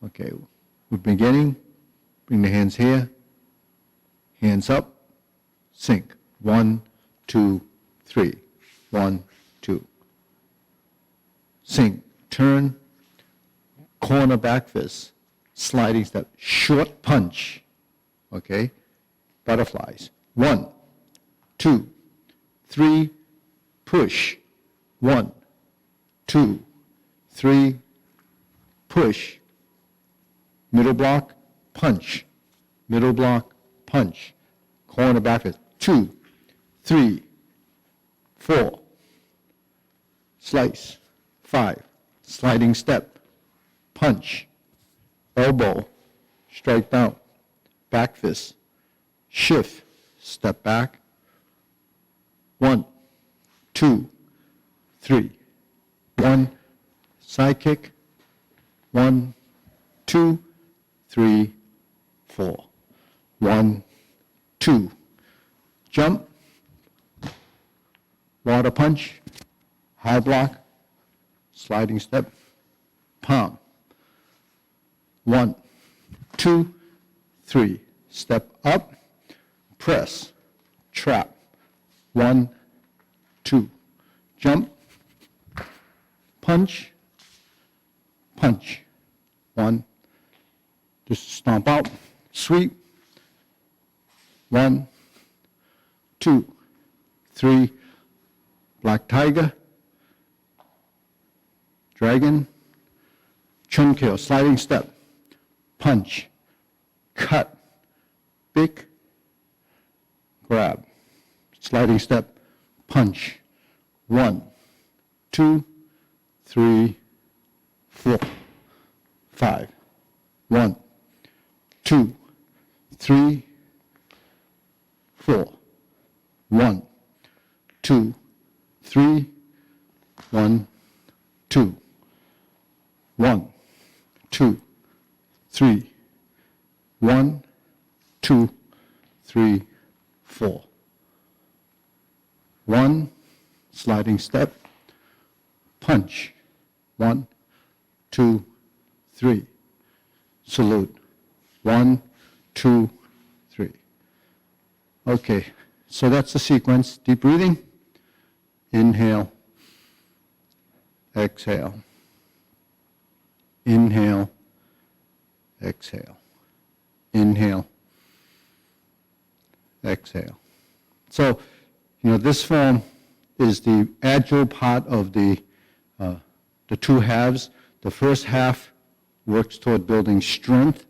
Okay, we're beginning. Bring the hands here. Hands up. Sink. 1, 2, 3. 1, 2. Sink. Turn. Corner back fist. Sliding step. Short punch. Okay? Butterflies. 1, 2, 3. Push. 1, 2, 3. Push. Middle block. Punch. Middle block. Punch. Corner back fist. 2, 3, 4. Slice. 5. Sliding step. Punch. Elbow. Strike down. Back fist. Shift. Step back. 1, 2, 3. 1. Side kick. 1, 2, 3, 4. 1, 2. Jump. Water punch. High block. Sliding step. Palm. 1, 2, 3. Step up. Press. Trap. 1, 2. Jump. Punch. Punch. 1. Just stomp out. Sweep. 1, 2, 3. Black tiger. Dragon. Chung kill. Sliding step. Punch. Cut. Big. Grab. Sliding step. Punch. 1, 2, 3, 4, 5. 1, 2, 3, 4. 1, 2, 3. 1, 2. 1, 2, 3. 1, 2, 3, 4. 1. Sliding step. Punch. 1, 2, 3. Salute. 1, 2, 3. Okay, so that's the sequence. Deep breathing. Inhale. Exhale. Inhale. Exhale. Inhale. Exhale. So, this form is the agile part of the two halves. The first half works toward building strength,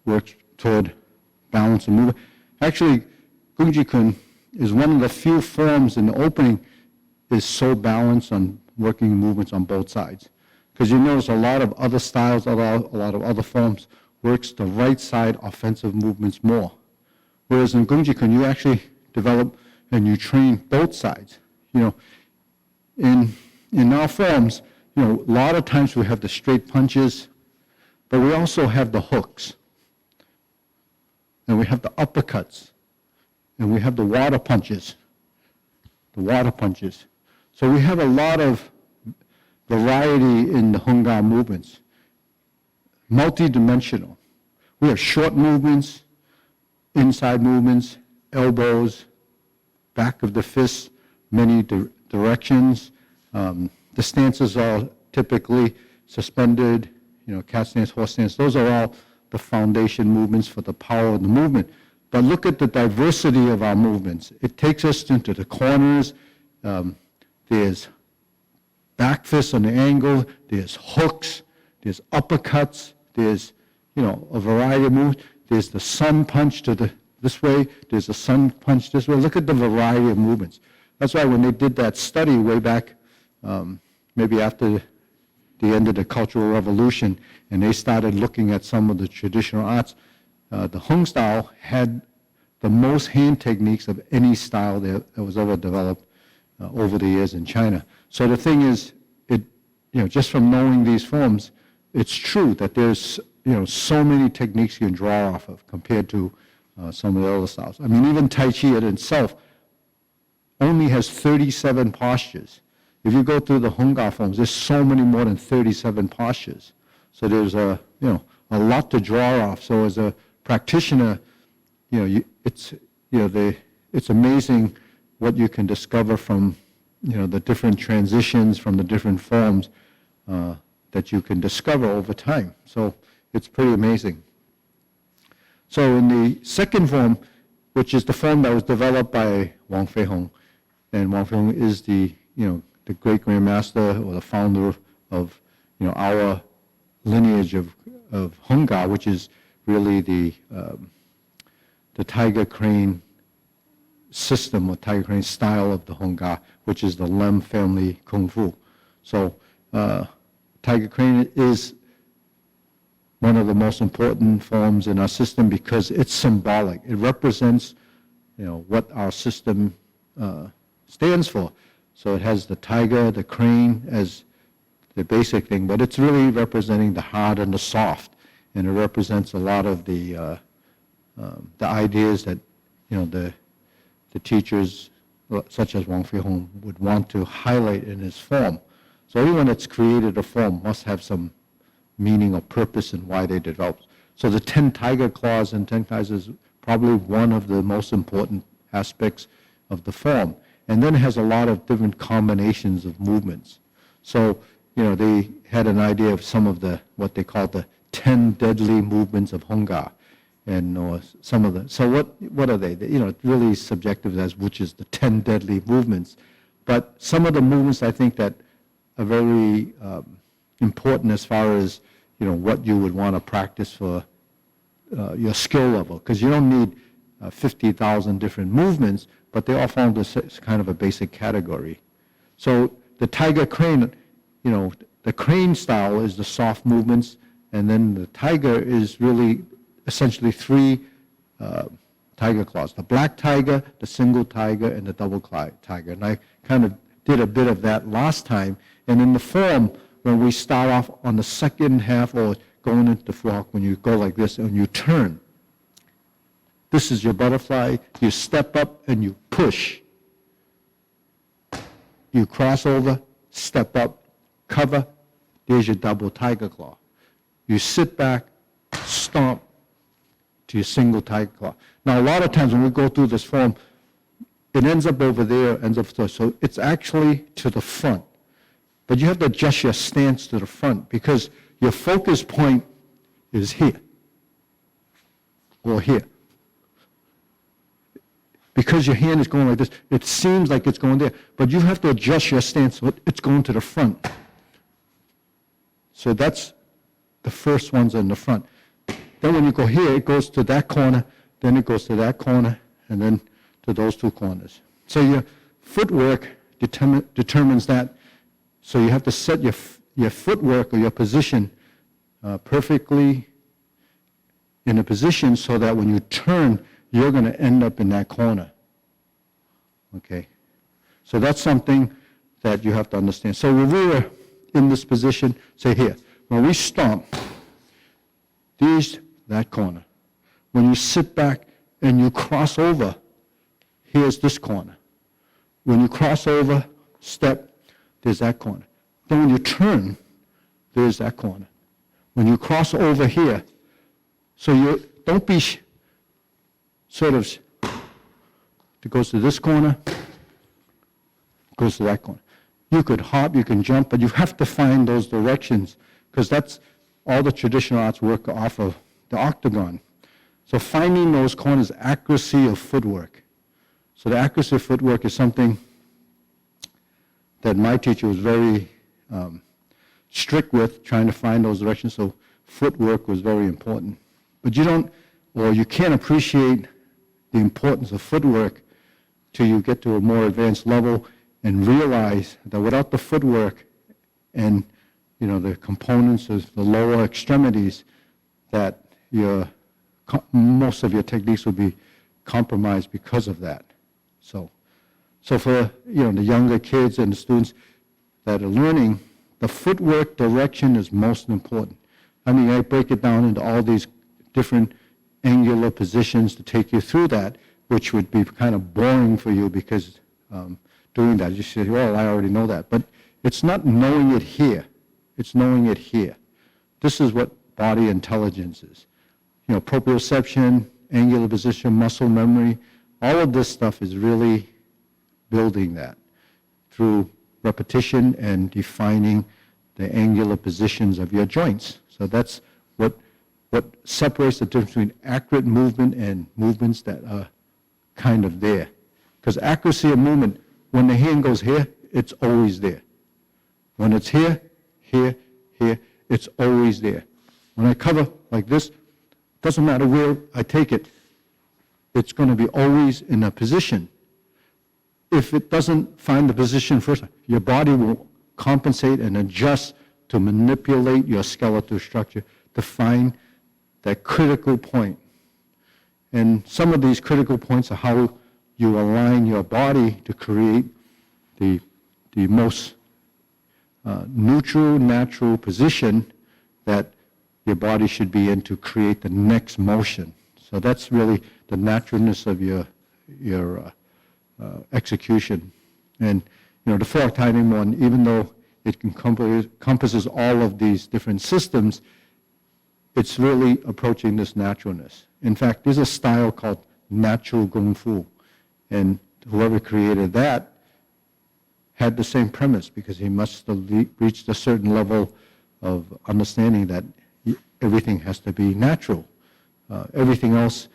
works toward balance and movement. Actually, Gung is one of the few forms in the opening is so balanced on working movements on both sides. Because you notice a lot of other styles, a lot of other forms works the right side offensive movements more. Whereas in Gung you actually develop and you train both sides. In our forms, a lot of times we have the straight punches, but we also have the hooks, and we have the uppercuts, and we have the water punches. So we have a lot of variety in the Hunga movements, multi-dimensional. We have short movements, inside movements, elbows, back of the fist, many directions. The stances are typically suspended, cat stance, horse stance. Those are all the foundation movements for the power of the movement. But look at the diversity of our movements. It takes us into the corners. There's back fists on the angle. There's hooks. There's uppercuts. There's, a variety of moves. There's the sun punch to this way. There's a sun punch this way. Look at the variety of movements. That's why when they did that study way back, maybe after the end of the Cultural Revolution, and they started looking at some of the traditional arts, the Hung style had the most hand techniques of any style that was ever developed over the years in China. So the thing is, just from knowing these forms, it's true that there's so many techniques you can draw off of compared to some of the other styles. I mean, even Tai Chi in itself only has 37 postures. If you go through the Hunga forms, there's so many more than 37 postures. So there's a lot to draw off. So as a practitioner, it's amazing what you can discover from the different transitions, from the different forms that you can discover over time. So it's pretty amazing. So in the second form, which is the form that was developed by Wang Fei Hong, and Wang Fei Hong is the great grandmaster or the founder of our lineage of Hongga, which is really the tiger crane system or tiger crane style of the Hongga, which is the Lem family kung fu. So tiger crane is one of the most important forms in our system because it's symbolic. It represents, what our system stands for. So it has the tiger, the crane as the basic thing, but it's really representing the hard and the soft, and it represents a lot of the ideas that the teachers such as Wang Fei Hong would want to highlight in his form. So anyone that's created a form must have some meaning or purpose in why they developed. So the 10 tiger claws and 10 claws is probably one of the most important aspects of the form. And then it has a lot of different combinations of movements. So, they had an idea of some of what they call the 10 deadly movements of Hongga. And some of the, so what are they? It's really subjective as which is the 10 deadly movements. But some of the movements I think that are very important as far as what you would want to practice for your skill level, because you don't need 50,000 different movements, but they all fall into kind of a basic category. So the tiger crane, the crane style is the soft movements, and then the tiger is really essentially 3 tiger claws: the black tiger, the single tiger, and the double tiger. And I kind of did a bit of that last time. And in the form, when we start off on the second half or going into the Fook, when you go like this and you turn, this is your butterfly. You step up and you push. You cross over, step up, cover. There's your double tiger claw. You sit back, stomp to your single tiger claw. Now, a lot of times when we go through this form, it ends up over there, ends up there. So it's actually to the front. But you have to adjust your stance to the front because your focus point is here or here. Because your hand is going like this, it seems like it's going there, but you have to adjust your stance so it's going to the front. So that's the first ones in the front. Then when you go here, it goes to that corner, then it goes to that corner, and then to those 2 corners. So your footwork determines that. So you have to set your footwork or your position perfectly in a position so that when you turn, you're going to end up in that corner. Okay? So that's something that you have to understand. So when we were in this position, say here, when we stomp, there's that corner. When you sit back and you cross over, here's this corner. When you cross over, step, there's that corner. Then when you turn, there's that corner. When you cross over here, so you don't be sort of, it goes to this corner, goes to that corner. You could hop, you can jump, but you have to find those directions because that's all the traditional arts work off of the octagon. So finding those corners, accuracy of footwork. So the accuracy of footwork is something that my teacher was very strict with, trying to find those directions. So footwork was very important. But you can't appreciate the importance of footwork till you get to a more advanced level and realize that without the footwork and the components of the lower extremities, that most of your techniques will be compromised because of that. So for the younger kids and the students that are learning, the footwork direction is most important. I break it down into all these different angular positions to take you through that, which would be kind of boring for you because doing that, you say, well, I already know that. But it's not knowing it here. It's knowing it here. This is what body intelligence is. Proprioception, angular position, muscle memory, all of this stuff is really building that through repetition and defining the angular positions of your joints. So that's what separates the difference between accurate movement and movements that are kind of there. Because accuracy of movement, when the hand goes here, it's always there. When it's here, here, here, it's always there. When I cover like this, doesn't matter where I take it, it's going to be always in a position. If it doesn't find the position first, your body will compensate and adjust to manipulate your skeletal structure to find that critical point. And some of these critical points are how you align your body to create the most neutral, natural position that your body should be in to create the next motion. So that's really the naturalness of your execution. And the fork timing one, even though it encompasses all of these different systems, it's really approaching this naturalness. In fact, there's a style called natural Gung Fu, and whoever created that had the same premise, because he must have reached a certain level of understanding that everything has to be natural. Everything else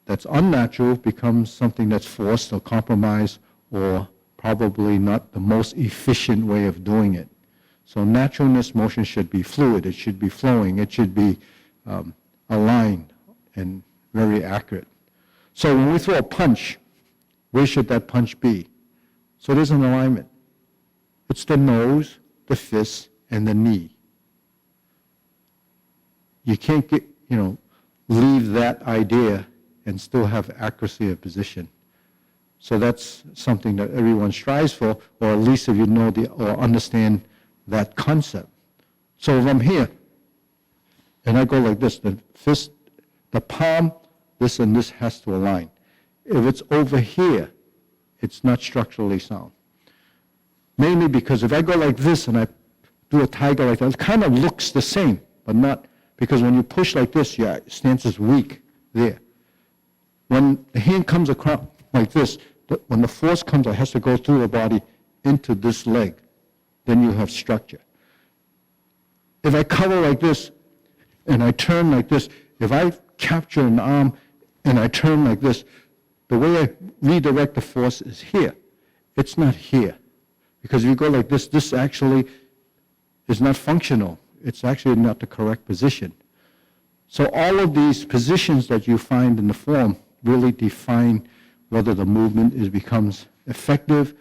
that's unnatural becomes something that's forced or compromised or probably not the most efficient way of doing it. So naturalness motion should be fluid, it should be flowing, it should be aligned and very accurate. So when we throw a punch, where should that punch be? So there's an alignment. It's the nose, the fist, and the knee. You can't leave that idea and still have accuracy of position. So that's something that everyone strives for, or at least if you know or understand that concept. So if I'm here, and I go like this, the fist, the palm, this and this has to align. If it's over here, it's not structurally sound. Mainly because if I go like this and I do a tiger like that, it kind of looks the same, but not, because when you push like this, your stance is weak there. When the hand comes across like this, when the force comes, it has to go through the body into this leg. Then you have structure. If I cover like this and I turn like this, if I capture an arm and I turn like this, the way I redirect the force is here. It's not here. Because if you go like this, this actually is not functional. It's actually not the correct position. So all of these positions that you find in the form really define whether the movement becomes effective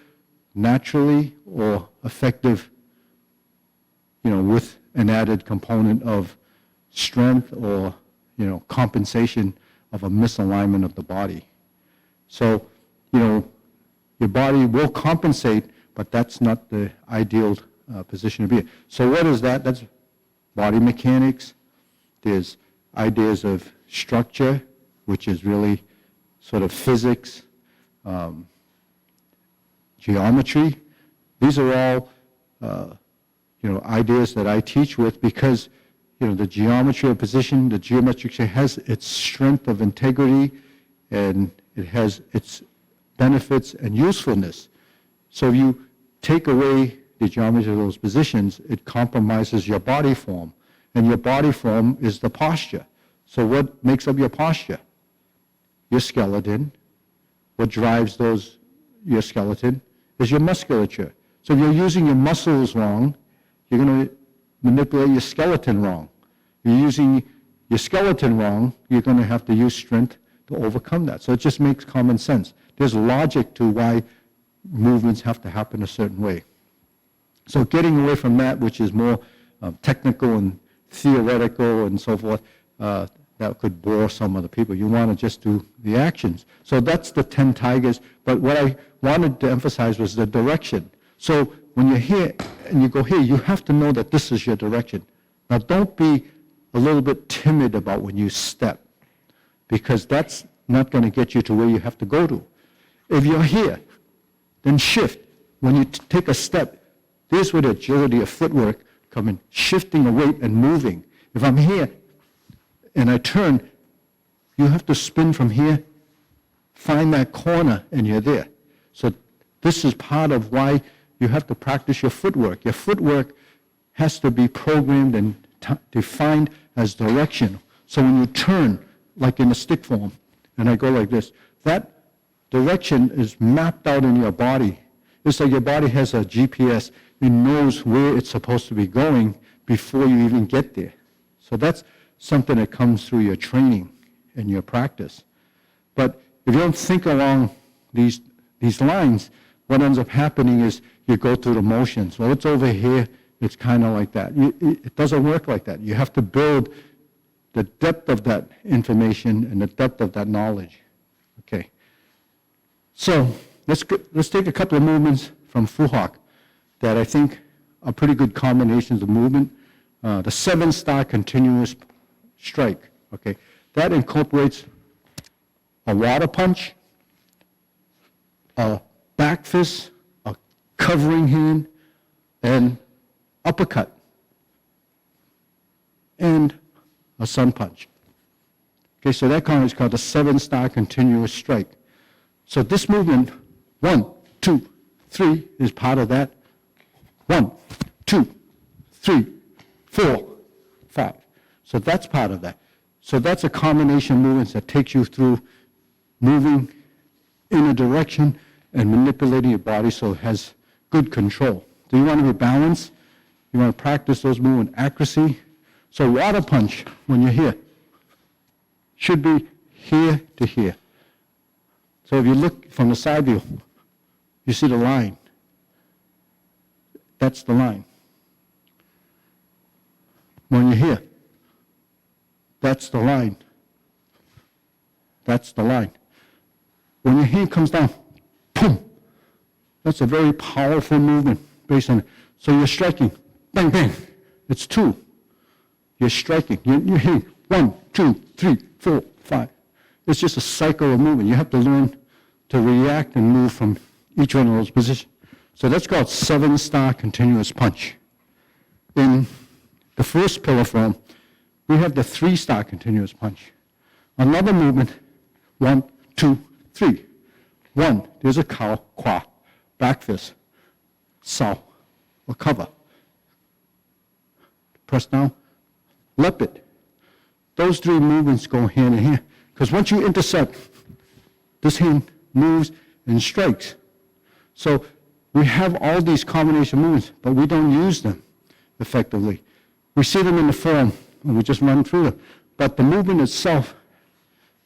naturally or effective, with an added component of strength or, compensation of a misalignment of the body. So, your body will compensate, but that's not the ideal position to be in. So what is that? That's body mechanics. There's ideas of structure, which is really sort of physics, geometry. These are all, ideas that I teach with, because, the geometry of position, the geometric shape has its strength of integrity, and it has its benefits and usefulness. So if you take away the geometry of those positions, it compromises your body form. And your body form is the posture. So what makes up your posture? Your skeleton. What drives your skeleton is your musculature. So if you're using your muscles wrong, you're going to manipulate your skeleton wrong. If you're using your skeleton wrong, you're going to have to use strength to overcome that. So it just makes common sense. There's logic to why movements have to happen a certain way. So getting away from that, which is more technical and theoretical and so forth, that could bore some of the people. You want to just do the actions. So that's the 10 tigers. But what I wanted to emphasize was the direction. So when you're here and you go here, you have to know that this is your direction. Now don't be a little bit timid about when you step, because that's not going to get you to where you have to go to. If you're here, then shift. When you take a step, there's where the agility of footwork coming, shifting a weight and moving. If I'm here and I turn, you have to spin from here, find that corner, and you're there. So this is part of why you have to practice your footwork. Your footwork has to be programmed and defined as direction. So when you turn, like in a stick form, and I go like this, that direction is mapped out in your body. It's like your body has a GPS. It knows where it's supposed to be going before you even get there. So that's something that comes through your training and your practice. But if you don't think along these lines, what ends up happening is you go through the motions. Well, it's over here. It's kind of like that. It doesn't work like that. You have to build the depth of that information and the depth of that knowledge. Okay. So let's take a couple of movements from Fook that I think are pretty good combinations of movement. The 7-star continuous strike. Okay. That incorporates a water punch, a back fist, a covering hand, and uppercut, and a sun punch. Okay, so that is called the 7-star continuous strike. So this movement, 1, 2, 3, is part of that. 1, 2, 3, 4, 5. So that's part of that. So that's a combination of movements that takes you through moving in a direction and manipulating your body so it has good control. Do you want to be balanced? You want to practice those movement accuracy? So water punch, when you're here, should be here to here. So if you look from the side view, you see the line. That's the line. When you're here, that's the line. That's the line. When your hand comes down, boom, that's a very powerful movement based on it. So you're striking, bang, bang. It's 2. You're striking. You're hitting 1, 2, 3, 4, 5. It's just a cycle of movement. You have to learn to react and move from each one of those positions. So that's called 7-star continuous punch. In the first pillar form, we have the 3-star continuous punch. Another movement, 1, 2, 3. 1, there's a cow, qua, back fist, sao, or cover. Press down, leopard. Those 3 movements go hand in hand. Because once you intercept, this hand moves and strikes. So we have all these combination movements, but we don't use them effectively. We see them in the form, and we just run through them. But the movement itself,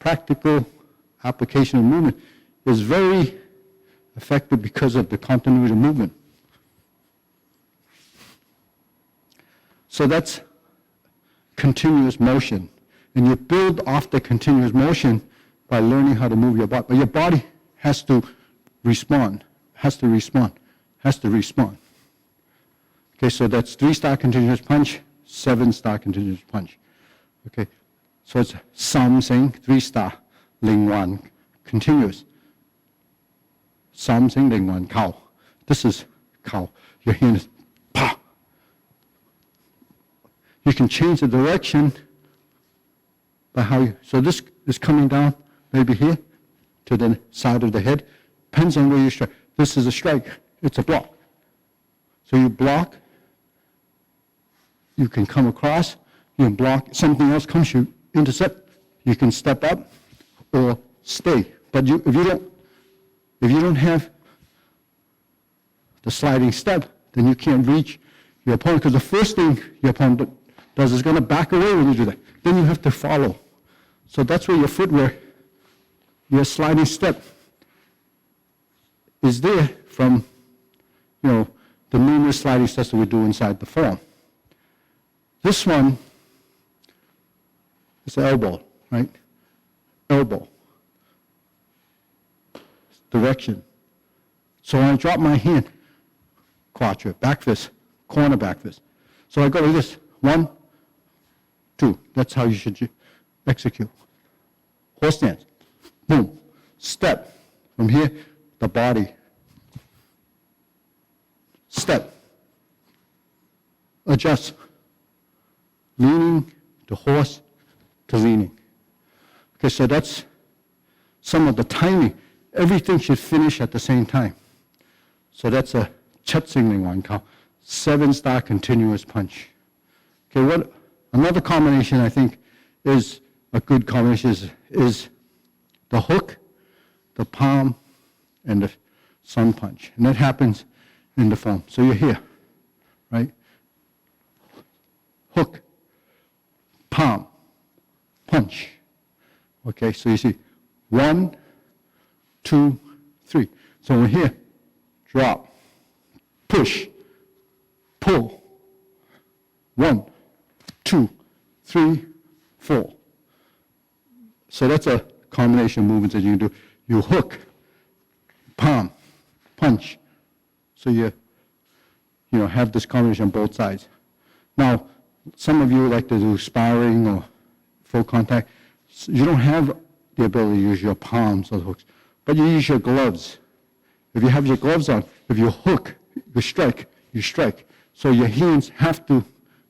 practical application of movement, is very effective because of the continuity of movement. So that's continuous motion. And you build off the continuous motion by learning how to move your body. But your body has to respond, has to respond, has to respond. Okay, so that's 3-star continuous punch, 7-star continuous punch. Okay, so it's something, 3-star, ling wan, continuous. Something, ling wan, cow. This is cow. Your hand is pa. You can change the direction by how you, so this is coming down, maybe here, to the side of the head. Depends on where you strike. This is a strike. It's a block. So you block. You can come across. You can block. Something else comes, you intercept. You can step up or stay. But if you don't have the sliding step, then you can't reach your opponent. Because the first thing your opponent does is going to back away when you do that. Then you have to follow. So that's where your footwear, your sliding step, is there from, the numerous sliding steps that we do inside the form. This one is the elbow, right? Elbow. Direction. So when I drop my hand, quattro, back fist, corner back fist. So I go like this, 1, 2. That's how you should execute. Horse stance. Boom. Step. From here, the body. Step. adjust. Leaning to horse to leaning. Okay, so that's some of the timing. Everything should finish at the same time. So that's a 첫 signing count. 7-star continuous punch. Okay, another combination I think is a good combination is the hook, the palm, and the sun punch. And that happens in the form. So you're here, right? Hook, palm, punch. Okay, so you see 1, 2, 3. So we're here, drop, push, pull. 1, 2, 3, 4. So that's a combination of movements that you can do. You hook, palm, punch. So you have this combination on both sides. Now, some of you like to do sparring or full contact. So you don't have the ability to use your palms or hooks, but you use your gloves. If you have your gloves on, if you hook, you strike. So your hands have to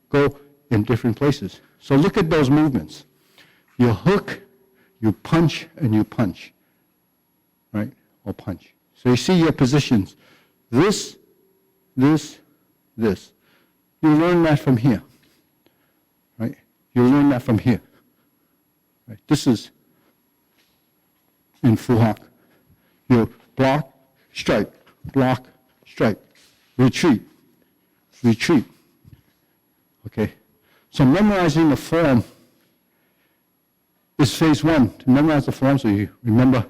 go in different places. So look at those movements. You hook, you punch, and you punch, right? Or punch. So you see your positions. This. You learn that from here, right? You learn that from here. Right? This is in Fook. You block, strike, retreat. Okay? So memorizing the form is phase 1. To memorize the form so you remember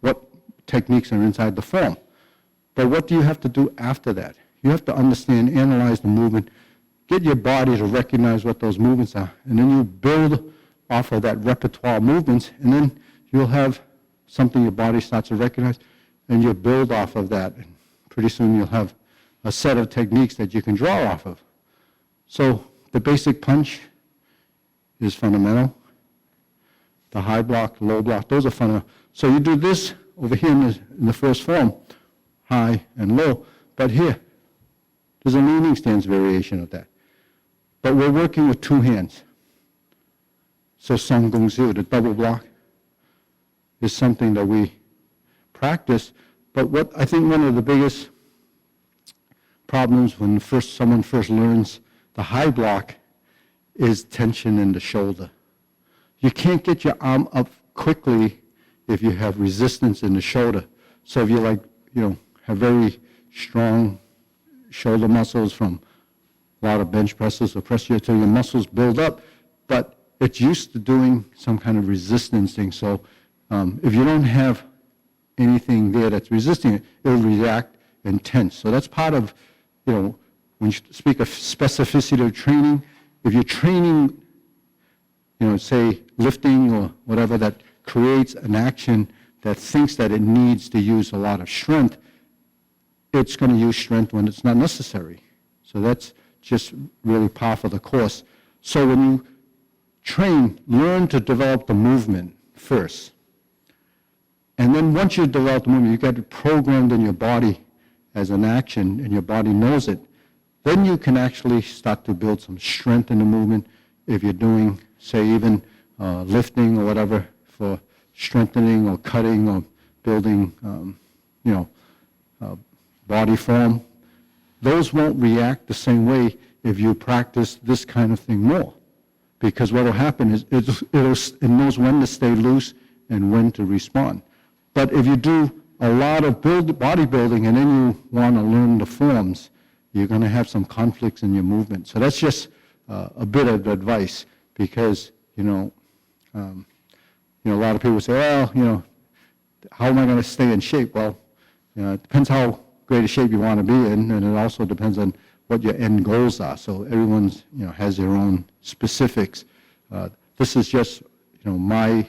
what techniques are inside the form. But what do you have to do after that? You have to understand, analyze the movement, get your body to recognize what those movements are, and then you build off of that repertoire of movements, and then you'll have something your body starts to recognize, and you build off of that. And pretty soon you'll have a set of techniques that you can draw off of. So the basic punch is fundamental. The high block, low block, those are fundamental. So you do this over here in the first form, high and low, but here, there's a leaning stance variation of that. But we're working with 2 hands. So Seung, Gung, the double block, is something that we practice. But what I think one of the biggest problems when someone first learns the high block is tension in the shoulder. You can't get your arm up quickly if you have resistance in the shoulder. So if you have very strong shoulder muscles from a lot of bench presses or press until your muscles build up, but it's used to doing some kind of resistance thing. So if you don't have anything there that's resisting it, it'll react and tense. So that's part of, when you speak of specificity of training, if you're training, say lifting or whatever that creates an action that thinks that it needs to use a lot of strength, it's going to use strength when it's not necessary. So that's just really part of the course. So when you train, learn to develop the movement first. And then once you develop the movement, you get it programmed in your body as an action, and your body knows it. Then you can actually start to build some strength in the movement if you're doing, say, even lifting or whatever for strengthening or cutting or building, body form. Those won't react the same way if you practice this kind of thing more. Because what will happen is it knows when to stay loose and when to respond. But if you do a lot of bodybuilding and then you want to learn the forms, you're going to have some conflicts in your movement. So that's just a bit of advice, because, a lot of people say, well, how am I going to stay in shape? Well, it depends how great a shape you want to be in, and it also depends on what your end goals are. So everyone's, has their own specifics. This is just, my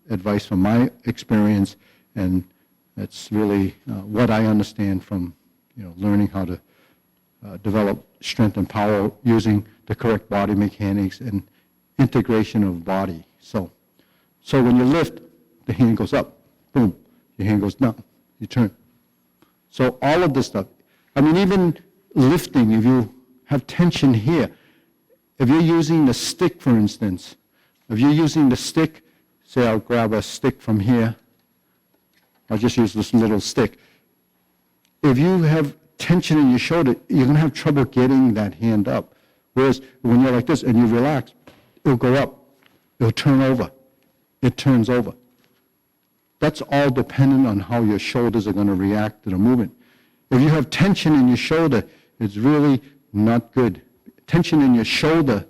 advice from my experience, and it's really what I understand from, learning how to develop strength and power using the correct body mechanics and integration of body. So when you lift, the hand goes up, boom, your hand goes down, you turn. So all of this stuff, even lifting, if you have tension here, if you're using the stick, for instance, if you're using the stick, say I'll grab a stick from here, I'll just use this little stick. If you have tension in your shoulder, you're going to have trouble getting that hand up. Whereas when you're like this and you relax, it'll go up, it'll turn over, it turns over. That's all dependent on how your shoulders are going to react to the movement. If you have tension in your shoulder, it's really not good. Tension in your shoulder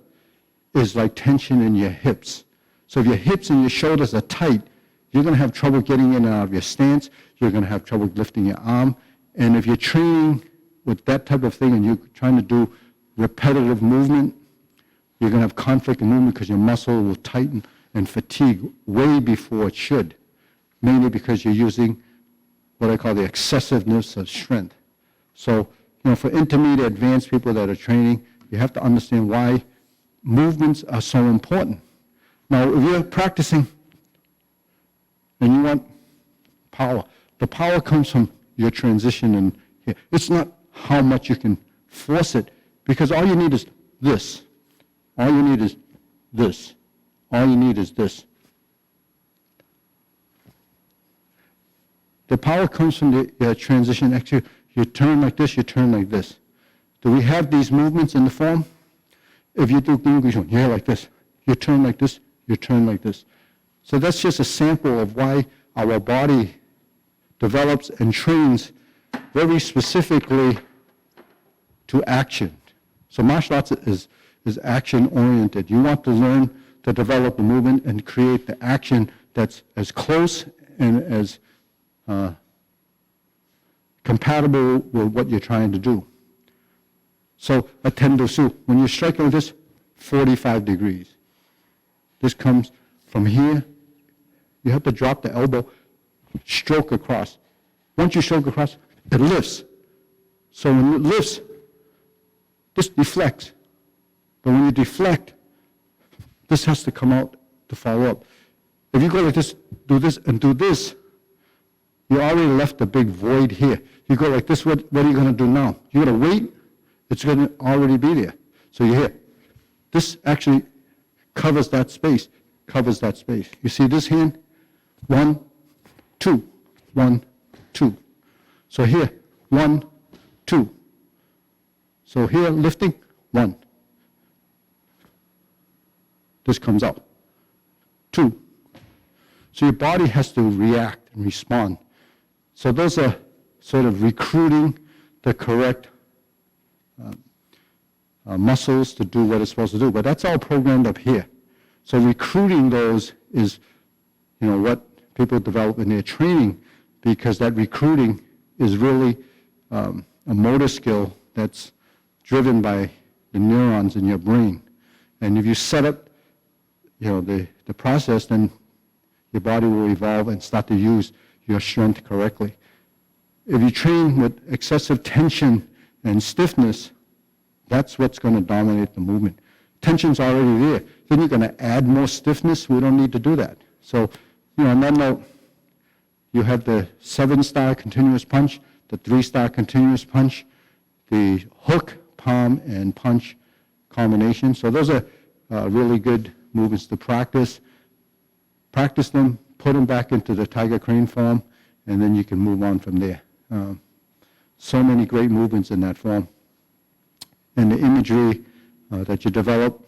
is like tension in your hips. So if your hips and your shoulders are tight, you're going to have trouble getting in and out of your stance. You're going to have trouble lifting your arm. And if you're training with that type of thing and you're trying to do repetitive movement, you're going to have conflict in movement because your muscle will tighten and fatigue way before it should, mainly because you're using what I call the excessiveness of strength. So, for intermediate advanced people that are training, you have to understand why movements are so important. Now, if you're practicing and you want power, the power comes from your transition in here. It's not how much you can force it, because all you need is this. All you need is this. All you need is this. The power comes from the transition. Actually, you turn like this, you turn like this. Do we have these movements in the form? If you do Gung, you're like this. You turn like this, you turn like this. So that's just a sample of why our body develops and trains very specifically to action. So martial arts is action-oriented. You want to learn to develop a movement and create the action that's as close and as compatible with what you're trying to do. So a tendosu, when you're striking with this, 45 degrees. This comes from here. You have to drop the elbow, stroke across. Once you stroke across, it lifts. So when it lifts, this deflects. But when you deflect, this has to come out to follow up. If you go like this, and do this, you already left a big void here. You go like this, what are you going to do now? You're going to wait, it's going to already be there. So you're here. This actually covers that space, You see this hand? 1, 2, 1, 2. So here, 1, 2. So here, lifting, 1. This comes out. 2. So your body has to react and respond. So those are sort of recruiting the correct muscles to do what it's supposed to do. But that's all programmed up here. So recruiting those is, what people develop in their training, because that recruiting is really a motor skill that's driven by the neurons in your brain. And if you set up, the process, then your body will evolve and start to use your strength correctly. If you train with excessive tension and stiffness, that's what's going to dominate the movement. Tension's already there. Then you're going to add more stiffness. We don't need to do that. So, on that note, you have the 7-star continuous punch, the 3-star continuous punch, the hook, palm, and punch combination. So those are really good movements to practice. Practice them, put them back into the tiger crane form, and then you can move on from there. So many great movements in that form. And the imagery that you develop,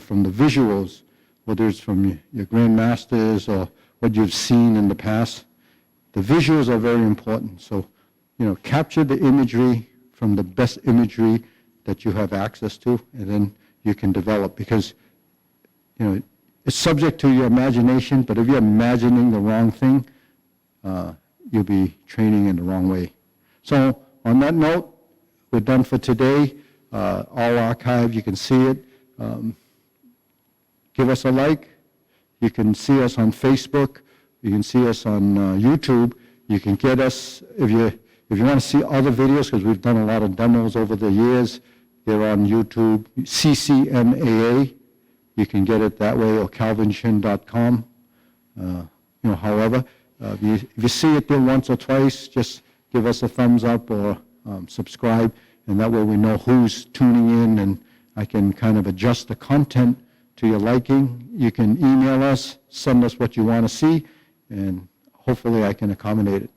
from the visuals, whether it's from your grandmasters or what you've seen in the past, the visuals are very important. So, capture the imagery from the best imagery that you have access to, and then you can develop, because, it's subject to your imagination, but if you're imagining the wrong thing, you'll be training in the wrong way. So on that note, we're done for today. All archived, you can see it. Give us a like. You can see us on Facebook. You can see us on YouTube. You can get us, if you want to see other videos, because we've done a lot of demos over the years, they're on YouTube, CCMAA. You can get it that way, or calvinshin.com. However, if you see it there once or twice, just give us a thumbs up or subscribe, and that way we know who's tuning in, and I can kind of adjust the content to your liking. You can email us, send us what you want to see, and hopefully I can accommodate it.